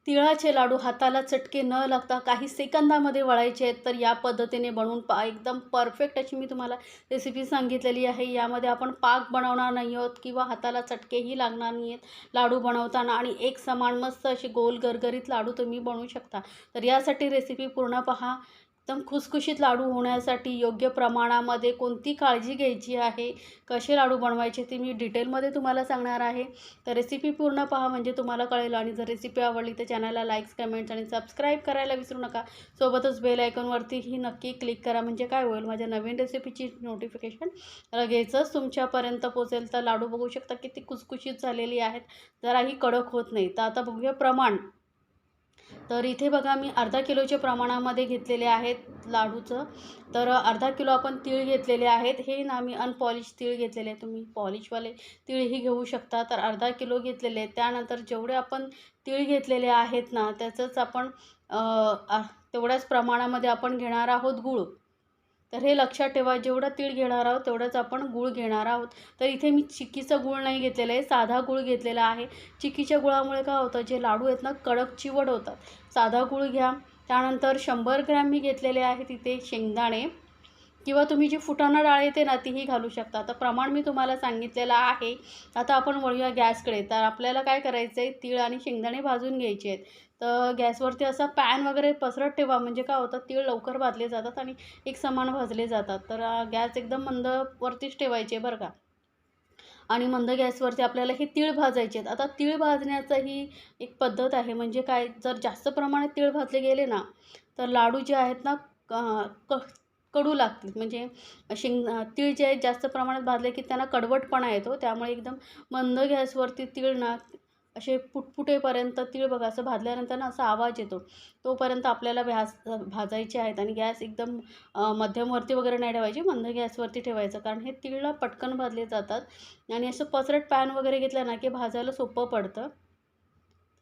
तिळाचे लाडू हाताला चटके न लागता काही सेकंदामध्ये वळायचे आहेत, तर या पद्धतीने बनवून एकदम परफेक्ट अशी मी तुम्हाला रेसिपी सांगितलेली आहे. यामध्ये आपण पाक बनवणार नाही आहोत किंवा हाताला चटकेही लागणार नाही आहेत लाडू बनवताना, आणि एक समान मस्त असे गोल गरगरीत लाडू तुम्ही बनवू शकता. तर यासाठी रेसिपी पूर्ण पहा. एकदम खुसखुशीत लाडू होण्यासाठी योग्य प्रमाणामध्ये कोणती काळजी घ्यायची आहे, कसे लाडू बनवायचे ते मी डिटेलमध्ये तुम्हाला सांगणार आहे. तर रेसिपी पूर्ण पहा म्हणजे तुम्हाला कळेल. आणि जर रेसिपी आवडली तर चॅनलला लाईक्स, कमेंट्स आणि सबस्क्राईब करायला विसरू नका. सोबतच बेल आयकॉनवरतीही नक्की क्लिक करा, म्हणजे काय होईल, माझ्या नवीन रेसिपीची नोटिफिकेशन लगेचच तुमच्यापर्यंत पोहोचेल. तर लाडू बघू शकता किती खुसखुशीत झालेली आहेत, जराही कडक होत नाही. तर आता बघूया प्रमाण. तर इथे बघा मी अर्धा किलोच्या प्रमाणामध्ये घेतलेले आहेत लाडूचं. तर अर्धा किलो आपण तीळ घेतलेले आहेत. हे ना मी अनपॉलिश तीळ घेतलेले आहेत, तुम्ही पॉलिशवाले तीळही घेऊ शकता. तर अर्धा किलो घेतलेले आहेत. त्यानंतर जेवढे आपण तीळ घेतलेले आहेत ना, त्याचंच आपण तेवढ्याच प्रमाणामध्ये आपण घेणार आहोत गूळ. तर हे लक्षात ठेवा, जेवढं तीळ घेणार आहोत तेवढंच आपण गूळ घेणार आहोत. तर इथे मी चिक्कीचा गूळ नाही घेतलेला आहे, साधा गूळ घेतलेला आहे. चिक्कीच्या गुळामुळे काय होतं, जे लाडू आहेत ना कडक चिवट होतात. साधा गूळ घ्या. त्यानंतर 100 ग्रॅम मी घेतलेले आहेत इथे शेंगदाणे, किंवा तुम्ही जी फुटाणा डाळ येते ना तीही घालू शकता. आता प्रमाण मी तुम्हाला सांगितलेलं आहे. आता आपण वळूया गॅसकडे. तर आपल्याला काय करायचं आहे, तीळ आणि शेंगदाणे भाजून घ्यायचे आहेत. तर गॅसवरती असा पॅन वगैरे पसरत ठेवा, म्हणजे काय होतं, तीळ लवकर भाजले जातात आणि एक समान भाजले जातात. तर गॅस एकदम मंद वरतीच ठेवायचे बरं का. आणि मंद गॅसवरती आपल्याला हे तीळ भाजायचे आहेत. आता तीळ भाजण्याचा ही एक पद्धत आहे. म्हणजे काय, जर जास्त प्रमाणात तीळ भाजले गेले ना, तर लाडू जे आहेत ना कडू लागतील. म्हणजे तीळ जे आहेत जास्त प्रमाणात भाजले की त्यांना कडवटपणा येतो. त्यामुळे एकदम मंद गॅसवरती तीळ ना असे फुटफुटेपर्यंत तीळ बघा, असं भाजल्यानंतर ना असा आवाज येतो, तोपर्यंत आपल्याला भाजायचे आहेत. आणि गॅस एकदम मध्यमवरती वगैरे नाही ठेवायची, मंद गॅसवरती ठेवायचं, कारण हे तीळ पटकन भाजले जातात आणि असं पसरट पॅन वगैरे घेतलं ना की भाजायला सोपं पडतं.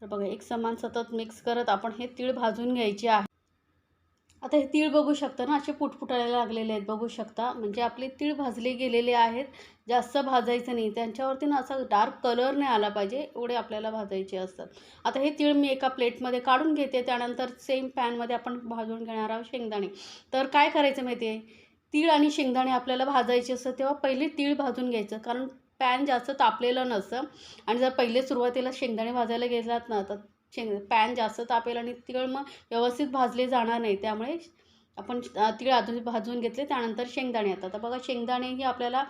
तर बघा, एक समान सतत मिक्स करत आपण हे तीळ भाजून घ्यायचे आहे. आता हे तीळ बघू शकता ना, असे फुटफुटायला लागलेले आहेत, बघू शकता. म्हणजे आपले तीळ भाजले गेलेले आहेत, जास्त भाजायचं नाही. त्यांच्यावरती ना असा डार्क कलर नाही आला पाहिजे, एवढे आपल्याला भाजायचे असतात. आता हे तीळ मी एका प्लेटमध्ये काढून घेते. त्यानंतर सेम पॅनमध्ये आपण भाजून घेणार आहोत शेंगदाणे. तर काय करायचं माहिती आहे, तीळ आणि शेंगदाणे आपल्याला भाजायचे असतं तेव्हा पहिले तीळ भाजून घ्यायचं, कारण पॅन जास्त तापलेलं नसतं. आणि जर पहिले सुरुवातीला शेंगदाणे भाजायला गेलात ना, तर पॅन जास्त तापेल आणि तीळ मग व्यवस्थित भाजले जाणार नाही. त्यामुळे आपण तीळ आधी भाजून घेतले, त्यानंतर शेंगदाणे येतात. आता बघा, शेंगदाणेही आपल्याला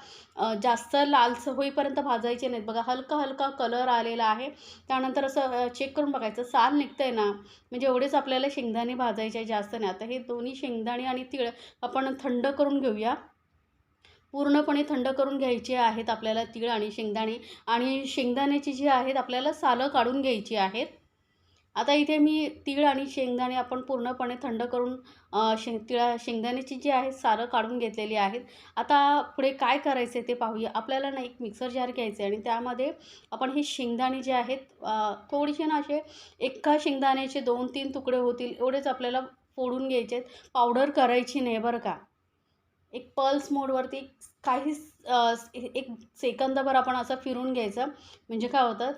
जास्त लालसर होईपर्यंत भाजायचे नाहीत. बघा, हलका हलका कलर आलेला आहे. त्यानंतर असं चेक करून बघायचं, साल निघतंय ना, म्हणजे एवढेच आपल्याला शेंगदाणे भाजायचे, जास्त नाही. आता हे दोन्ही शेंगदाणे आणि तीळ आपण थंड करून घेऊया. पूर्णपणे थंड करून घ्यायचे आहेत आपल्याला तीळ आणि शेंगदाणे. आणि शेंगदाण्याची जी आहेत आपल्याला सालं काढून घ्यायची आहेत. आता इथे मी तीळ आणि शेंगदाणे आपण पूर्णपणे थंड करून शेंगदाण्याची जी आहे सालं काढून घेतलेली आहेत. आता पुढे काय करायचं आहे ते पाहूया. आपल्याला ना एक मिक्सर जार घ्यायचं आहे आणि त्यामध्ये आपण हे शेंगदाणे जे आहेत थोडेसे ना असे, एका शेंगदाण्याचे 2-3 तुकडे होतील एवढेच आपल्याला फोडून घ्यायचे आहेत. पावडर करायची नाही बरं का. एक पल्स मोडवरती काही एक सेकंदभर आपण असं फिरून घ्यायचं, म्हणजे काय होतं,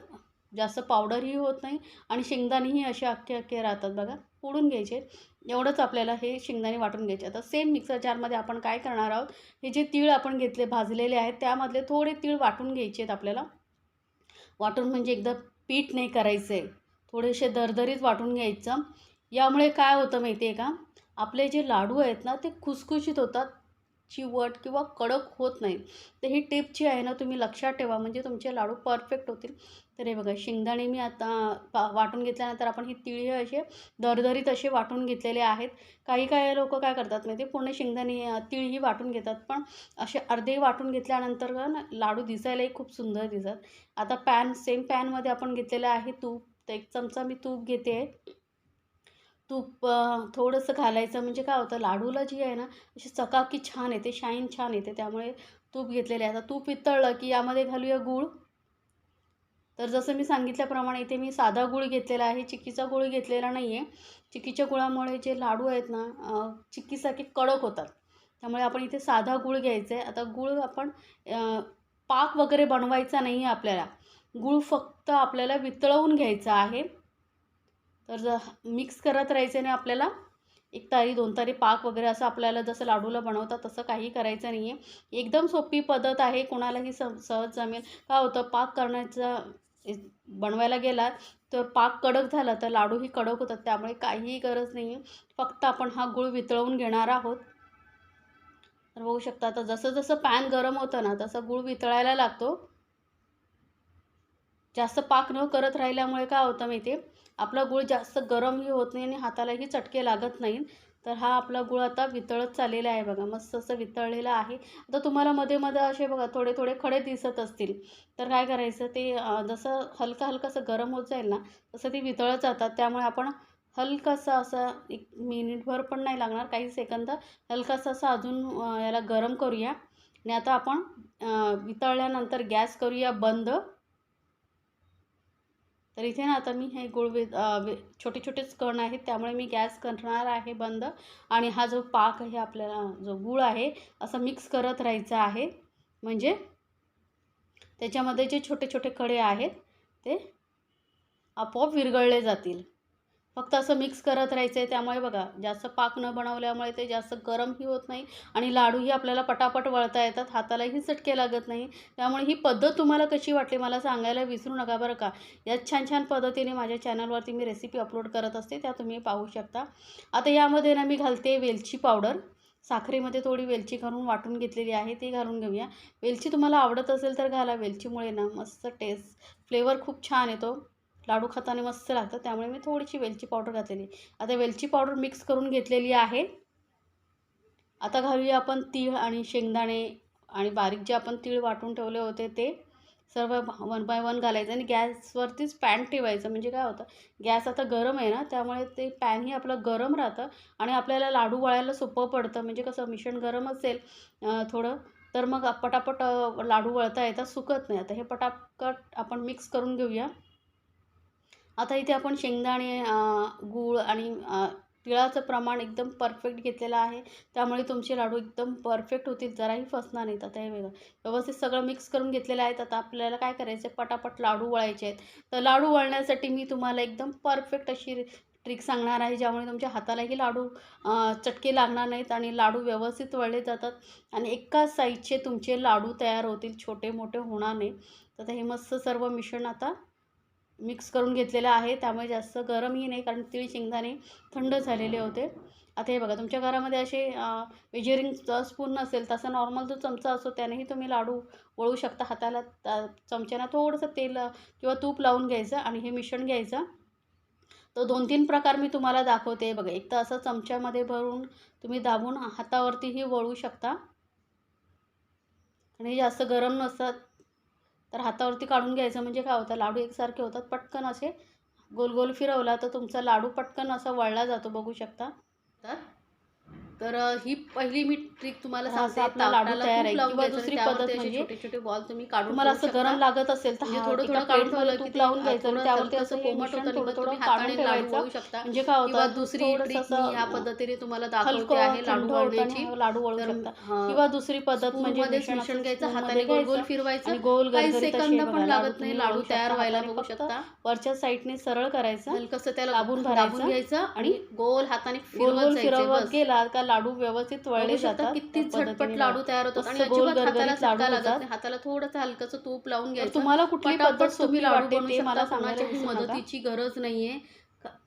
जास्त पावडरही होत नाही आणि शेंगदाणेही असे अख्खे अख्खे राहतात. बघा, फोडून घ्यायचे. एवढंच आपल्याला हे शेंगदाणे वाटून घ्यायचे. आता सेम मिक्सर जारमध्ये आपण काय करणार आहोत, हे जे तीळ आपण घेतले भाजलेले आहेत त्यामधले थोडे तीळ वाटून घ्यायचे आहेत आपल्याला. वाटून म्हणजे एकदा पीठ नाही करायचं आहे, थोडेसे दरदरीत वाटून घ्यायचं. यामुळे काय होतं माहिती आहे का, आपले जे लाडू आहेत ना ते खुसखुशीत होतात, चिवट किंवा कडक होत नाही. तर ही टिप जी आहे ना तुम्ही लक्षात ठेवा, म्हणजे तुमचे लाडू परफेक्ट होतील. तर हे बघा, शेंगदाणे मी आता वाटून घेतल्यानंतर आपण ही तिळी असे दरदरीत असे वाटून घेतलेले आहेत. काही काही लोकं काय करतात माहिती आहे, पूर्ण शेंगदाणे तीळही वाटून घेतात, पण असे अर्धे वाटून घेतल्यानंतर ना लाडू दिसायलाही खूप सुंदर दिसतात. आता सेम पॅनमध्ये आपण घेतलेलं आहे तूप. तर 1 चमचा मी तूप घेते आहे. तूप थोडंसं घालायचं, म्हणजे काय होतं, लाडूला जी आहे ना अशी चकाकी छान येते, शाईन छान येते. त्यामुळे तूप घेतलेले आहे. आता तूप वितळलं की यामध्ये घालूया गूळ. तर जसं मी सांगितल्याप्रमाणे इथे मी साधा गूळ घेतलेला आहे, चिक्कीचा गूळ घेतलेला नाही आहे. चिक्कीच्या गुळामुळे जे लाडू आहेत ना चिक्कीसारखे कडक होतात. त्यामुळे आपण इथे साधा गूळ घ्यायचा आहे. आता गूळ आपण पाक वगैरे बनवायचा नाही आहे आपल्याला. गूळ फक्त आपल्याला वितळवून घ्यायचा आहे. तर मिक्स करत राहायचं आणि आपल्याला 1 तारी 2 तारी पाक वगैरे असं आपल्याला जसं लाडूला बनवतात तसं काही करायचं नाही आहे. एकदम सोपी पद्धत आहे, कोणालाही सहज जमेल. काय होतं, पाक करण्याचा बनवायला गेलात तर पाक कडक झाला तर लाडूही कडक होतात, त्यामुळे काहीही गरज नाही आहे. फक्त आपण हा गूळ वितळवून घेणार आहोत. तर बघू शकता आता जसं जसं पॅन गरम होतं ना तसं गूळ वितळायला लागतो. जास्त पाक न करत राहिल्यामुळे काय होतं माहिती आहे, आपला गूळ जास्त गरमही होत नाही आणि हातालाही चटके लागत नाहीत. तर हा आपला गूळ आता वितळत चाललेला आहे बघा, मस्त असं वितळलेलं आहे. आता तुम्हाला मध्ये मध्ये असे बघा थोडे थोडे खडे दिसत असतील, तर काय करायचं ते जसं हलकं हलकं असं गरम होत जाईल ना तसं ते वितळत जातात. त्यामुळे आपण हलकासा असा 1 मिनिटभर पण नाही लागणार, काही सेकंद हलकासा असा अजून याला गरम करूया. आणि आता आपण वितळल्यानंतर गॅस करूया बंद. तर इथे ना आता मी हे गूळ छोटे छोटेच कण आहेत, त्यामुळे मी गॅस करणार आहे बंद. आणि हा जो पाक आहे आपल्याला, जो गूळ आहे असं मिक्स करत राहायचं आहे, म्हणजे त्याच्यामध्ये जे छोटे छोटे खडे आहेत ते आपोआप विरघळले जातील. फक्त असं मिक्स करत राहायचं आहे. त्यामुळे बघा जास्त पाक न बनवल्यामुळे ते जास्त गरमही होत नाही आणि लाडूही आपल्याला पटापट वळता येतात, हातालाही चटके लागत नाही. त्यामुळे ही पद्धत तुम्हाला कशी वाटली मला सांगायला विसरू नका बरं का. यात छान छान पद्धतीने माझ्या चॅनलवरती मी रेसिपी अपलोड करत असते, त्या तुम्ही पाहू शकता. आता यामध्ये ना मी घालते वेलची पावडर. साखरेमध्ये थोडी वेलची घालून वाटून घेतलेली आहे, ती घालून घेऊया. वेलची तुम्हाला आवडत असेल तर घाला. वेलचीमुळे ना मस्त फ्लेवर खूप छान येतो, लाडू खाताना मस्त लागतं. त्यामुळे मी थोडीशी वेलची पावडर घातलेली. आता वेलची पावडर मिक्स करून घेतलेली आहे. आता घालूया आपण तीळ आणि शेंगदाणे आणि बारीक जे आपण तीळ वाटून ठेवले होते ते सर्व 1 बाय 1 घालायचं आणि गॅसवरतीच पॅन ठेवायचं. म्हणजे काय होतं, गॅस आता गरम आहे ना त्यामुळे ते पॅनही आपलं गरम राहतं आणि आपल्याला लाडू वळायला सोपं पडतं. म्हणजे कसं मिश्रण गरम असेल थोडं, तर मग पटापट लाडू वळता येतात, सुकत नाही. आता हे पटापट आपण मिक्स करून घेऊया. आता इथे आपण शेंगदाणे, गूळ आणि तिळाचं प्रमाण एकदम परफेक्ट घेतलेलं आहे, त्यामुळे तुमचे लाडू एकदम परफेक्ट होतील, जराही फसणार नाहीत. आता हे बघा व्यवस्थित सगळं मिक्स करून घेतलेलं आहे. आता आपल्याला काय करायचं आहे, पटापट लाडू वळायचे आहेत. तर लाडू वळण्यासाठी मी तुम्हाला एकदम परफेक्ट अशी ट्रिक सांगणार आहे, ज्यामुळे तुमच्या हातालाही लाडू चटके लागणार नाहीत आणि लाडू व्यवस्थित वळले जातात आणि एकाच साईजचे तुमचे लाडू तयार होतील, छोटे मोठे होणार नाही. तर हे मस्त सर्व मिश्रण आता मिक्स करून घेतलेलं आहे, त्यामुळे जास्त गरमही नाही, कारण तीळ शेंगदाणे थंड झालेले होते. आता हे बघा तुमच्या घरामध्ये असे मेजरिंग स्पून नसेल, तसा नॉर्मल जो चमचा असतो त्यानेही तुम्ही लाडू वळू शकता. हाताला चमच्यानं थोडंसं तेल किंवा तूप लावून घ्यायचं आणि हे मिश्रण घ्यायचं. तो 2-3 प्रकार मी तुम्हाला दाखवते बघा. एक तर असं चमच्यामध्ये भरून तुम्ही दाबून हातावरतीही वळू शकता आणि जास्त गरम नसतात तर हातावरती काढून घ्यायचं. म्हणजे काय होतं, लाडू एकसारखे होतात. पटकन असे गोल गोल फिरवला तर तुमचा लाडू पटकन असा वळला जातो, बघू शकता. तर ही पहिली मी ट्रिक तुम्हाला सांगते. आपला लाडू तयार आहे. किंवा दुसरी पद्धत म्हणजे छोटे छोटे बॉल तुम्ही काढून तुम्हाला असं गरम लागत असेल तर थोडं थोडं काढून ठेवलं, तूप लावून घ्यायचं आणि त्यावरती असं कोमट होतं थोडं थोडं काढून ठेवायचं. म्हणजे काय होतं, दुसरी ट्रिक मी या पद्धतीने तुम्हाला दाखवते आहे लाडू वळण्याची. लाडू वळू शकता. किंवा दुसरी पद्धत म्हणजे मिश्रण घ्यायचं, हाताने गोल गोल फिरवायचं आणि गोल काही सेकंद पण लागत नाही लाडू तयार व्हायला, बघू शकता. वरच्या साईडने सरळ करायचं, हलकसं त्याला दाबून घ्यायचं आणि गोल हाताने फिरवत गेला का लाडू व्यवस्थित वळले जातात. किती झटपट लाडू तयार होतात आणि अजिबात हाताला चटका लागत नाही. हाताला थोडंसं हलकंसं तूप लावून घ्यायचं. तुम्हाला कुठली पद्धत तुम्ही लाडू बनवू शकता, कोणाच्याही मदतीची गरज नाहीये.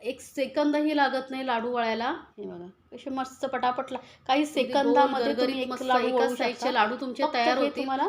1 सेकंदही लागत नाही लाडू वळायला. हे बघा कसे मस्त पटापट काही सेकंदामध्ये तुम्ही एक लाडू वळू शकता. लाडू तुमचे तयार होतील. तुम्हाला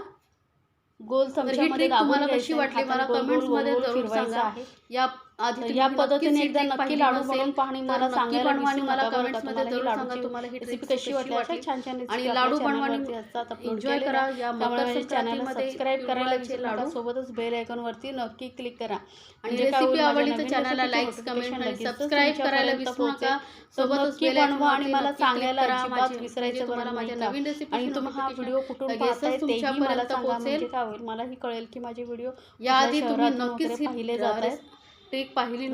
गोल चमच्यामध्ये दाबून कशी वाटली मला कमेंट्समध्ये जरूर सांगा. या पद्धतीने एकदा नक्की लाडू बनवून पाहणी मला सांगायला विसरू नका. कमेंट्समध्ये जरूर सांगा तुम्हाला ही रेसिपी कशी वाटली. छान छान आणि लाडू बनवणी एन्जॉय करा. या मकर संक्रांतीमध्ये सबस्क्राईब करायला विसरू नका. सोबतच बेल आयकॉनवरती नक्की क्लिक करा. आणि रेसिपी आवडली तर चॅनलला लाईक, कमेंट आणि सबस्क्राईब करायला विसरू नका. सोबतच बेल बनवा आणि मला सांगायला अजिबात विसरायचं मला माझ्या नवीन रेसिपी. आणि तुम्ही हा व्हिडिओ कुठून पाहताय तेही मला सांगा, म्हणजे काय होईल मलाही कळेल की माझे व्हिडिओ याआधी तुम्ही नक्कीच पाहिले जात आहेत. ट्रिक पाहिली